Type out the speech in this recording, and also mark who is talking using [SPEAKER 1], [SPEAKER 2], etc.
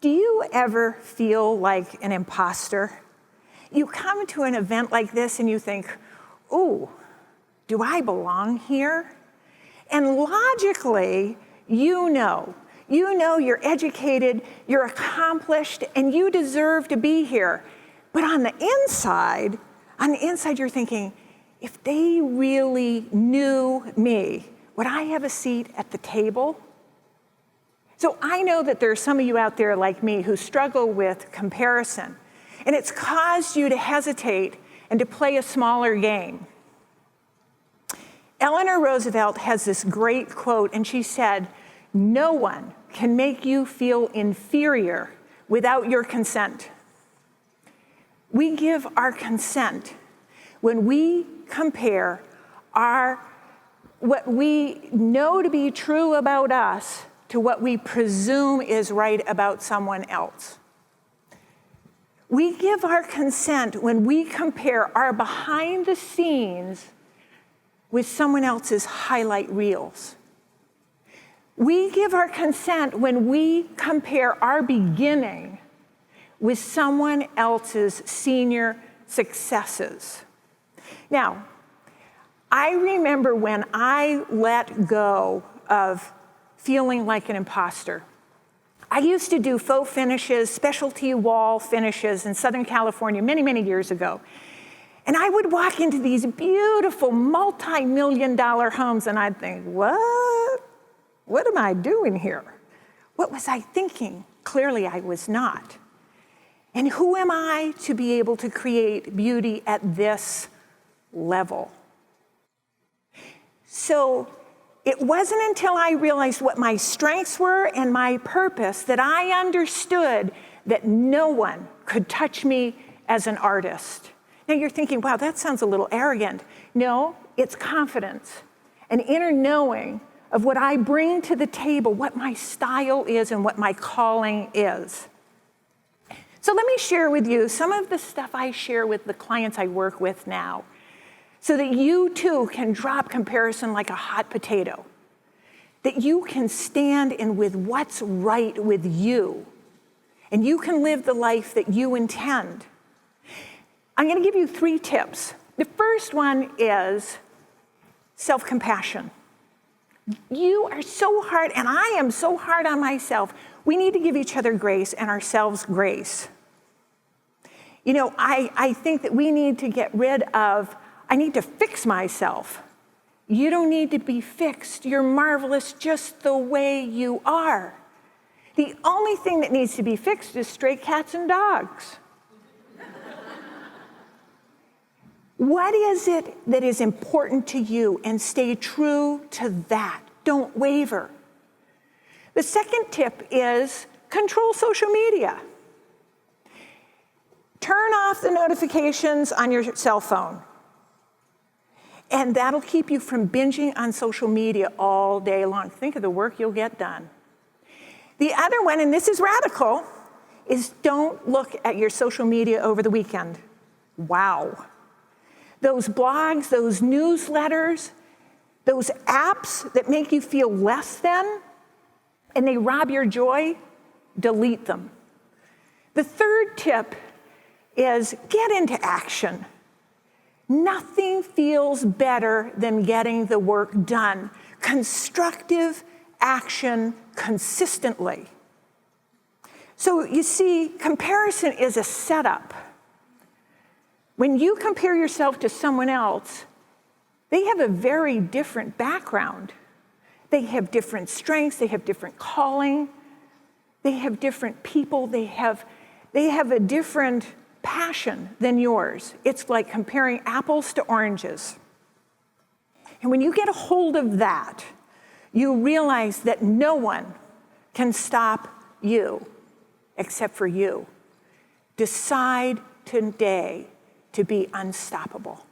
[SPEAKER 1] Do you ever feel like an imposter? You come to an event like this and you think, ooh, do I belong here? And logically, you know you're educated, you're accomplished, and you deserve to be here. But on the inside you're thinking, if they really knew me, would I have a seat at the table? So I know that there are some of you out there like me who struggle with comparison, and it's caused you to hesitate and to play a smaller game. Eleanor Roosevelt has this great quote, and she said, "No one can make you feel inferior without your consent." We give our consent when we compare what we know to be true about us to what we presume is right about someone else. We give our consent when we compare our behind the scenes with someone else's highlight reels. We give our consent when we compare our beginning with someone else's senior successes. Now, I remember when I let go of feeling like an imposter. I used to do faux finishes, specialty wall finishes in Southern California many, many years ago. And I would walk into these beautiful multi-million-dollar homes and I'd think, what am I doing here? What was I thinking? Clearly I was not. And who am I to be able to create beauty at this level? So it wasn't until I realized what my strengths were and my purpose that I understood that no one could touch me as an artist. Now you're thinking, wow, that sounds a little arrogant. No, it's confidence, an inner knowing of what I bring to the table, what my style is and what my calling is. So let me share with you some of the stuff I share with the clients I work with now, so that you too can drop comparison like a hot potato, that you can stand in with what's right with you, and you can live the life that you intend. I'm going to give you 3 tips. The first one is self-compassion. You are so hard, and I am so hard on myself. We need to give each other grace and ourselves grace. You know, I think that we need to get rid of, I need to fix myself. You don't need to be fixed. You're marvelous just the way you are. The only thing that needs to be fixed is stray cats and dogs. What is it that is important to you? And stay true to that. Don't waver. The second tip is control social media. Turn off the notifications on your cell phone. And that'll keep you from binging on social media all day long. Think of the work you'll get done. The other one, and this is radical, is don't look at your social media over the weekend. Wow. Those blogs, those newsletters, those apps that make you feel less than, and they rob your joy, delete them. The third tip is get into action. Nothing feels better than getting the work done. Constructive action consistently. So you see, comparison is a setup. When you compare yourself to someone else, they have a very different background. They have different strengths, they have different calling, they have different people, they have a different passion than yours. It's like comparing apples to oranges. And when you get a hold of that, you realize that no one can stop you except for you. Decide today to be unstoppable.